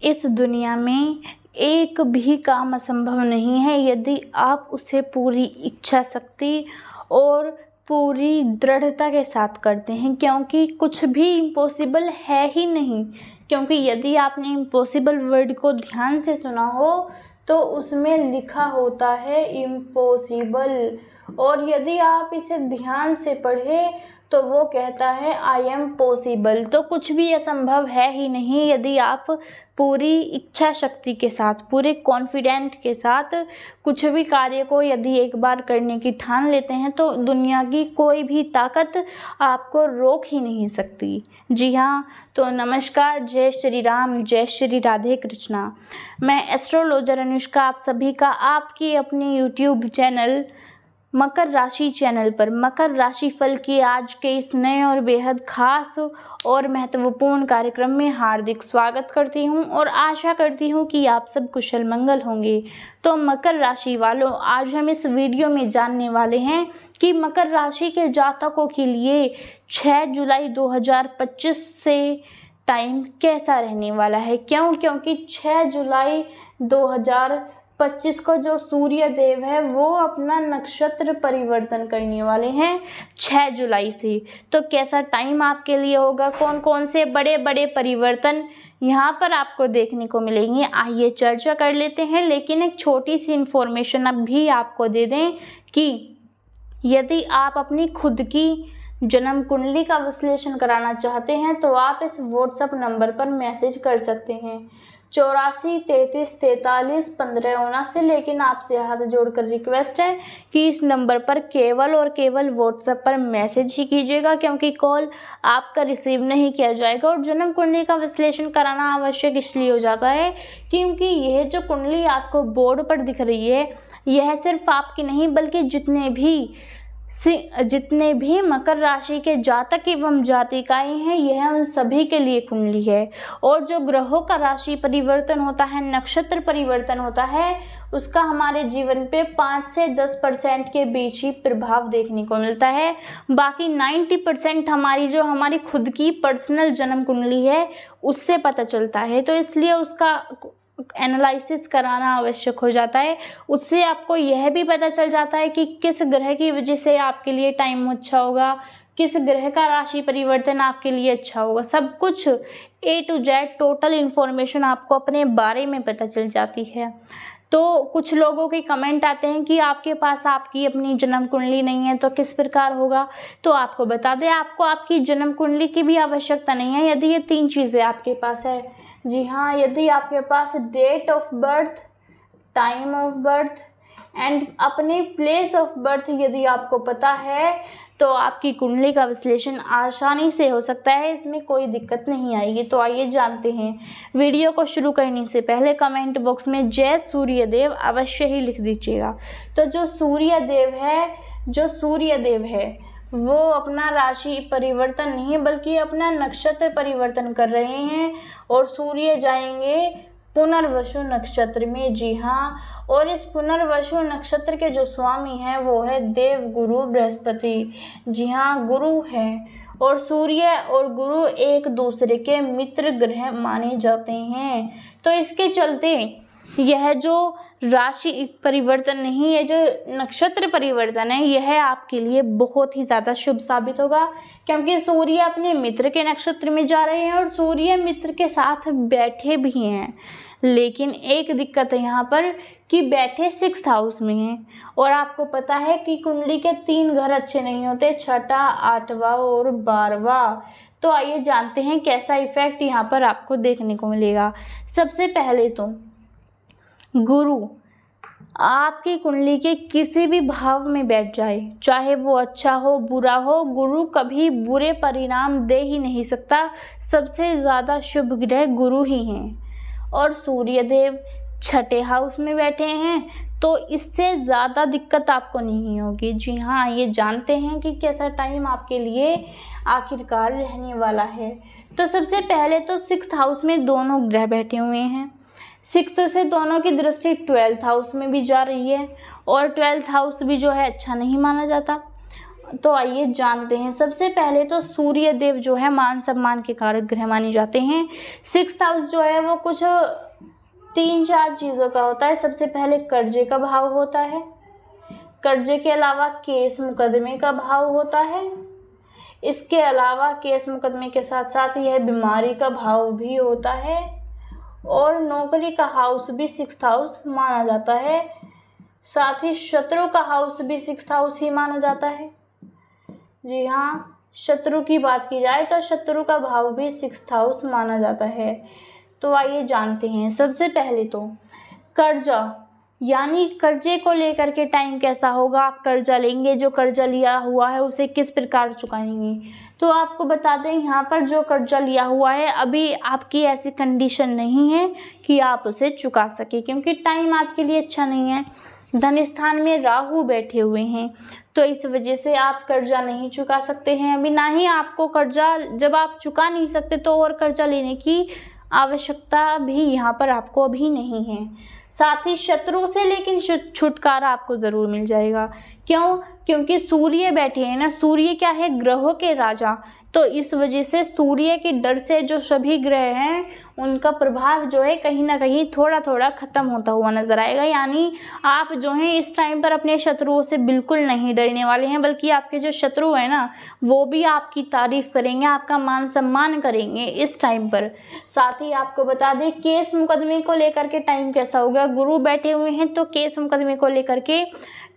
इस दुनिया में एक भी काम असंभव नहीं है यदि आप उसे पूरी इच्छा शक्ति और पूरी दृढ़ता के साथ करते हैं, क्योंकि कुछ भी इम्पॉसिबल है ही नहीं। क्योंकि यदि आपने इम्पॉसिबल वर्ड को ध्यान से सुना हो तो उसमें लिखा होता है इम्पॉसिबल, और यदि आप इसे ध्यान से पढ़ें तो वो कहता है आई एम पॉसिबल। तो कुछ भी असंभव है ही नहीं यदि आप पूरी इच्छा शक्ति के साथ, पूरे कॉन्फिडेंट के साथ कुछ भी कार्य को यदि एक बार करने की ठान लेते हैं तो दुनिया की कोई भी ताकत आपको रोक ही नहीं सकती। जी हाँ, तो नमस्कार, जय श्री राम, जय श्री राधे कृष्णा। मैं एस्ट्रोलॉजर अनुष्का आप सभी का आपकी अपनी यूट्यूब चैनल मकर राशि चैनल पर मकर राशि फल की आज के इस नए और बेहद खास और महत्वपूर्ण कार्यक्रम में हार्दिक स्वागत करती हूं और आशा करती हूं कि आप सब कुशल मंगल होंगे। तो मकर राशि वालों, आज हम इस वीडियो में जानने वाले हैं कि मकर राशि के जातकों के लिए 6 जुलाई 2025 से टाइम कैसा रहने वाला है। क्योंकि 6 जुलाई 2025 को जो सूर्य देव है वो अपना नक्षत्र परिवर्तन करने वाले हैं 6 जुलाई से। तो कैसा टाइम आपके लिए होगा, कौन कौन से बड़े बड़े परिवर्तन यहाँ पर आपको देखने को मिलेंगे, आइए चर्चा कर लेते हैं। लेकिन एक छोटी सी इन्फॉर्मेशन अब भी आपको दे दें कि यदि आप अपनी खुद की जन्म कुंडली का विश्लेषण कराना चाहते हैं तो आप इस व्हाट्सएप नंबर पर मैसेज कर सकते हैं 84 33 43 15 79। लेकिन आपसे हाथ जोड़कर रिक्वेस्ट है कि इस नंबर पर केवल और केवल व्हाट्सएप पर मैसेज ही कीजिएगा, क्योंकि कॉल आपका रिसीव नहीं किया जाएगा। और जन्म कुंडली का विश्लेषण कराना आवश्यक इसलिए हो जाता है क्योंकि यह जो कुंडली आपको बोर्ड पर दिख रही है यह सिर्फ आपकी नहीं बल्कि जितने भी मकर राशि के जातक एवं जातिकाएं हैं यह उन सभी के लिए कुंडली है। और जो ग्रहों का राशि परिवर्तन होता है, नक्षत्र परिवर्तन होता है, उसका हमारे जीवन पे 5 से 10% के बीच ही प्रभाव देखने को मिलता है। बाकी 90% हमारी खुद की पर्सनल जन्म कुंडली है उससे पता चलता है। तो इसलिए उसका एनालिसिस कराना आवश्यक हो जाता है। उससे आपको यह भी पता चल जाता है कि किस ग्रह की वजह से आपके लिए टाइम अच्छा होगा, किस ग्रह का राशि परिवर्तन आपके लिए अच्छा होगा। सब कुछ A to Z total information आपको अपने बारे में पता चल जाती है। तो कुछ लोगों के कमेंट आते हैं कि आपके पास आपकी अपनी जन्म कुंडली नहीं है तो किस प्रकार होगा। तो आपको बता दें, आपको आपकी जन्म कुंडली की भी आवश्यकता नहीं है यदि ये 3 चीज़ें आपके पास है। जी हाँ, यदि आपके पास date of birth, time of birth and अपने प्लेस ऑफ बर्थ यदि आपको पता है तो आपकी कुंडली का विश्लेषण आसानी से हो सकता है, इसमें कोई दिक्कत नहीं आएगी। तो आइए जानते हैं। वीडियो को शुरू करने से पहले कमेंट बॉक्स में जय सूर्यदेव अवश्य ही लिख दीजिएगा। तो जो सूर्यदेव है वो अपना राशि परिवर्तन नहीं बल्कि अपना नक्षत्र परिवर्तन कर रहे हैं और सूर्य जाएंगे पुनर्वसु नक्षत्र में। जी हाँ, और इस पुनर्वसु नक्षत्र के जो स्वामी हैं वो है देव गुरु बृहस्पति। जी हाँ, गुरु हैं और सूर्य और गुरु एक दूसरे के मित्र ग्रह माने जाते हैं। तो इसके चलते यह जो राशि परिवर्तन नहीं, ये जो नक्षत्र परिवर्तन है यह आपके लिए बहुत ही ज़्यादा शुभ साबित होगा, क्योंकि सूर्य अपने मित्र के नक्षत्र में जा रहे हैं और सूर्य मित्र के साथ बैठे भी हैं। लेकिन एक दिक्कत है यहाँ पर कि बैठे 6th हाउस में हैं और आपको पता है कि कुंडली के 3 घर अच्छे नहीं होते, 6ठा, 8वां और 12वां। तो आइए जानते हैं कैसा इफेक्ट यहाँ पर आपको देखने को मिलेगा। सबसे पहले तो गुरु आपकी कुंडली के किसी भी भाव में बैठ जाए, चाहे वो अच्छा हो बुरा हो, गुरु कभी बुरे परिणाम दे ही नहीं सकता। सबसे ज़्यादा शुभ ग्रह गुरु ही हैं और सूर्यदेव 6ठे हाउस में बैठे हैं तो इससे ज़्यादा दिक्कत आपको नहीं होगी। जी हाँ, ये जानते हैं कि कैसा टाइम आपके लिए आखिरकार रहने वाला है। तो सबसे पहले तो 6th हाउस में दोनों ग्रह बैठे हुए हैं। 6th से दोनों की दृष्टि 12th हाउस में भी जा रही है और 12th हाउस भी जो है अच्छा नहीं माना जाता। तो आइए जानते हैं। सबसे पहले तो सूर्य देव जो है मान सम्मान के कारक ग्रह माने जाते हैं। 6th हाउस जो है वो कुछ 3-4 चीज़ों का होता है। सबसे पहले कर्जे का भाव होता है, कर्जे के अलावा केस मुकदमे का भाव होता है, इसके अलावा केस मुकदमे के साथ साथ यह बीमारी का भाव भी होता है, और नौकरी का हाउस भी 6th हाउस माना जाता है। साथ ही शत्रु का हाउस भी 6th हाउस ही माना जाता है। जी हाँ, शत्रु की बात की जाए तो शत्रु का भाव भी 6th हाउस माना जाता है। तो आइए जानते हैं। सबसे पहले तो कर्जा, यानी कर्जे को लेकर के टाइम कैसा होगा, आप कर्जा लेंगे, जो कर्जा लिया हुआ है उसे किस प्रकार चुकाएंगे। तो आपको बता दें, यहाँ पर जो कर्जा लिया हुआ है अभी आपकी ऐसी कंडीशन नहीं है कि आप उसे चुका सके, क्योंकि टाइम आपके लिए अच्छा नहीं है। धन स्थान में राहु बैठे हुए हैं, तो इस वजह से आप कर्जा नहीं चुका सकते हैं अभी। ना ही आपको कर्जा, जब आप चुका नहीं सकते तो और कर्जा लेने की आवश्यकता भी यहाँ पर आपको अभी नहीं है। साथ ही शत्रु से लेकिन छुटकारा आपको ज़रूर मिल जाएगा। क्यों? क्योंकि सूर्य बैठे हैं ना, सूर्य क्या है, ग्रहों के राजा, तो इस वजह से सूर्य के डर से जो सभी ग्रह हैं उनका प्रभाव जो है कहीं ना कहीं थोड़ा थोड़ा ख़त्म होता हुआ नजर आएगा। यानी आप जो हैं इस टाइम पर अपने शत्रुओं से बिल्कुल नहीं डरने वाले हैं, बल्कि आपके जो शत्रु हैं ना वो भी आपकी तारीफ करेंगे, आपका मान सम्मान करेंगे इस टाइम पर। साथ ही आपको बता दें, केस मुकदमे को लेकर के टाइम कैसा होगा। गुरु बैठे हुए हैं तो केस मुकदमे को लेकर के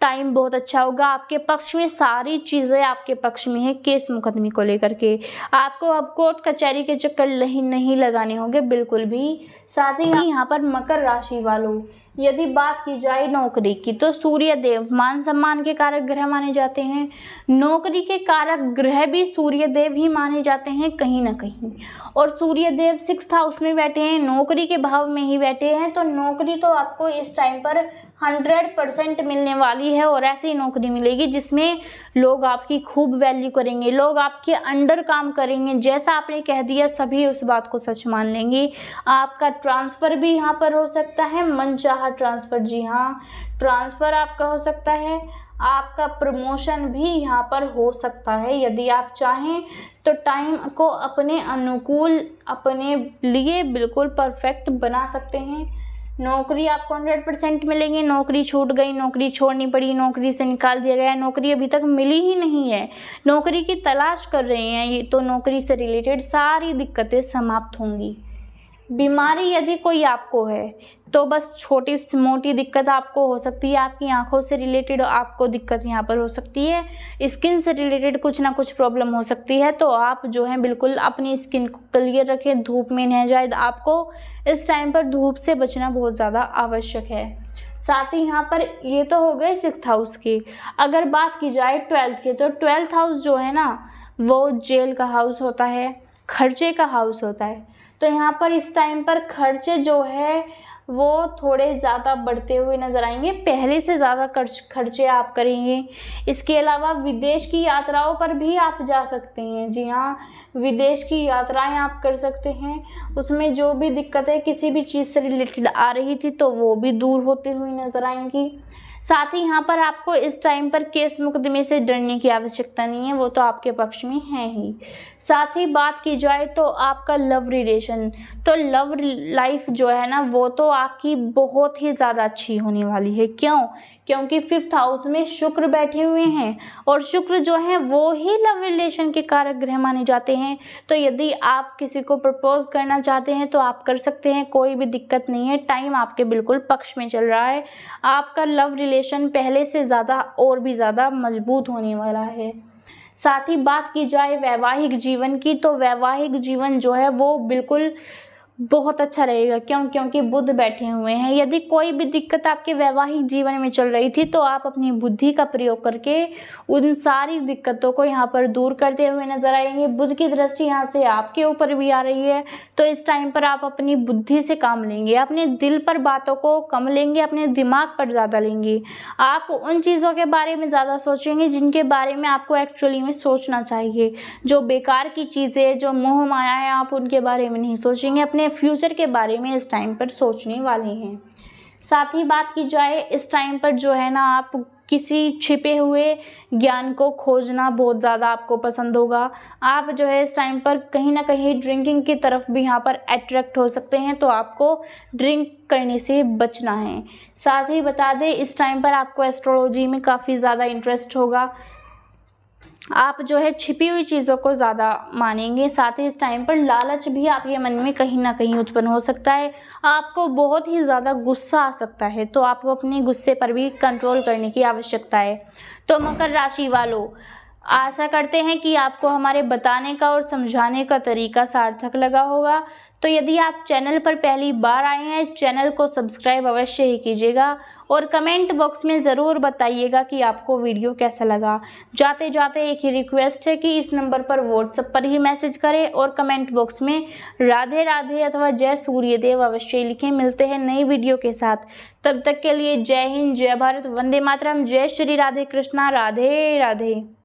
टाइम बहुत अच्छा होगा। आपके पक्ष में सारी चीज़ें आपके पक्ष में है केस मुकदमे को लेकर के। आपको अब कोर्ट कचहरी के चक्कर नहीं लगाने होंगे बिल्कुल भी। साथ ही यहाँ पर मकर राशि वालों, यदि बात की जाए नौकरी की, तो सूर्य देव मान सम्मान के कारक ग्रह माने जाते हैं। नौकरी के कारक ग्रह भी सूर्य देव ही माने जाते हैं कहीं ना कहीं, और सूर्य देव 6th हाउस में बैठे हैं, नौकरी के भाव में ही बैठे हैं। तो नौकरी तो आपको इस टाइम पर 100% मिलने वाली है, और ऐसी नौकरी मिलेगी जिसमें लोग आपकी खूब वैल्यू करेंगे, लोग आपके अंडर काम करेंगे। जैसा आपने कह दिया सभी उस बात को सच मान लेंगे। आपका ट्रांसफ़र भी यहाँ पर हो सकता है, मनचाहा ट्रांसफ़र, जी हाँ ट्रांसफ़र आपका हो सकता है। आपका प्रमोशन भी यहाँ पर हो सकता है यदि आप चाहें तो। टाइम को अपने अनुकूल, अपने लिए बिल्कुल परफेक्ट बना सकते हैं। नौकरी आपको 100% मिलेंगे। नौकरी छूट गई, नौकरी छोड़नी पड़ी, नौकरी से निकाल दिया गया, नौकरी अभी तक मिली ही नहीं है, नौकरी की तलाश कर रहे हैं ये, तो नौकरी से रिलेटेड सारी दिक्कतें समाप्त होंगी। बीमारी यदि कोई आपको है तो बस छोटी मोटी दिक्कत आपको हो सकती है, आपकी आंखों से रिलेटेड आपको दिक्कत यहाँ पर हो सकती है, स्किन से रिलेटेड कुछ ना कुछ प्रॉब्लम हो सकती है। तो आप जो है बिल्कुल अपनी स्किन को क्लियर रखें, धूप में न जाए। आपको इस टाइम पर धूप से बचना बहुत ज़्यादा आवश्यक है। साथ ही यहाँ पर ये तो हो गए 6th हाउस की। अगर बात की जाए 12th की, तो 12th हाउस जो है ना वो जेल का हाउस होता है, खर्चे का हाउस होता है। तो यहाँ पर इस टाइम पर खर्चे जो है वो थोड़े ज़्यादा बढ़ते हुए नज़र आएंगे, पहले से ज़्यादा खर्चे आप करेंगे। इसके अलावा विदेश की यात्राओं पर भी आप जा सकते हैं। जी हाँ, विदेश की यात्राएं आप कर सकते हैं। उसमें जो भी दिक्कतें किसी भी चीज़ से रिलेटेड आ रही थी तो वो भी दूर होती हुई नज़र आएंगी। साथ ही यहाँ पर आपको इस टाइम पर केस मुकदमे से डरने की आवश्यकता नहीं है, वो तो आपके पक्ष में है ही। साथ ही बात की जाए तो आपका लव रिलेशन, तो लव लाइफ जो है ना वो तो आपकी बहुत ही ज़्यादा अच्छी होने वाली है। क्यों? क्योंकि 5th हाउस में शुक्र बैठे हुए हैं, और शुक्र जो है वो ही लव रिलेशन के कारक ग्रह माने जाते हैं। तो यदि आप किसी को प्रपोज करना चाहते हैं तो आप कर सकते हैं, कोई भी दिक्कत नहीं है, टाइम आपके बिल्कुल पक्ष में चल रहा है। आपका लव रिलेशन पहले से ज़्यादा और भी ज़्यादा मजबूत होने वाला है। साथ ही बात की जाए वैवाहिक जीवन की, तो वैवाहिक जीवन जो है वो बिल्कुल बहुत अच्छा रहेगा। क्यों? क्योंकि बुध बैठे हुए हैं। यदि कोई भी दिक्कत आपके वैवाहिक जीवन में चल रही थी तो आप अपनी बुद्धि का प्रयोग करके उन सारी दिक्कतों को यहाँ पर दूर करते हुए नजर आएंगे। बुध की दृष्टि यहाँ से आपके ऊपर भी आ रही है, तो इस टाइम पर आप अपनी बुद्धि से काम लेंगे, अपने दिल पर बातों को कम लेंगे, अपने दिमाग पर ज़्यादा लेंगे। आप उन चीज़ों के बारे में ज़्यादा सोचेंगे जिनके बारे में आपको एक्चुअली में सोचना चाहिए। जो बेकार की चीज़ें, जो मोह माया है, आप उनके बारे में नहीं सोचेंगे, अपने फ्यूचर के बारे में इस टाइम पर सोचने वाले हैं। साथ ही बात की जाए इस टाइम पर जो है ना आप किसी छिपे हुए ज्ञान को खोजना बहुत ज़्यादा आपको पसंद होगा। आप जो है इस टाइम पर कहीं न कहीं ड्रिंकिंग की तरफ भी यहाँ पर अट्रैक्ट हो सकते हैं, तो आपको ड्रिंक करने से बचना है। साथ ही बता दें, इस टाइम पर आपको एस्ट्रोलॉजी में काफ़ी ज़्यादा इंटरेस्ट होगा। आप जो है छिपी हुई चीज़ों को ज़्यादा मानेंगे। साथ ही इस टाइम पर लालच भी आपके मन में कहीं न कहीं उत्पन्न हो सकता है। आपको बहुत ही ज़्यादा गुस्सा आ सकता है, तो आपको अपने गुस्से पर भी कंट्रोल करने की आवश्यकता है। तो मकर राशि वालों, आशा करते हैं कि आपको हमारे बताने का और समझाने का तरीका सार्थक लगा होगा। तो यदि आप चैनल पर पहली बार आए हैं, चैनल को सब्सक्राइब अवश्य ही कीजिएगा और कमेंट बॉक्स में ज़रूर बताइएगा कि आपको वीडियो कैसा लगा। जाते जाते एक ही रिक्वेस्ट है कि इस नंबर पर व्हाट्सएप पर ही मैसेज करें और कमेंट बॉक्स में राधे राधे अथवा जय सूर्यदेव अवश्य लिखें। मिलते हैं नई वीडियो के साथ, तब तक के लिए जय हिंद, जय भारत, वंदे मातरम, जय श्री राधे कृष्णा, राधे राधे।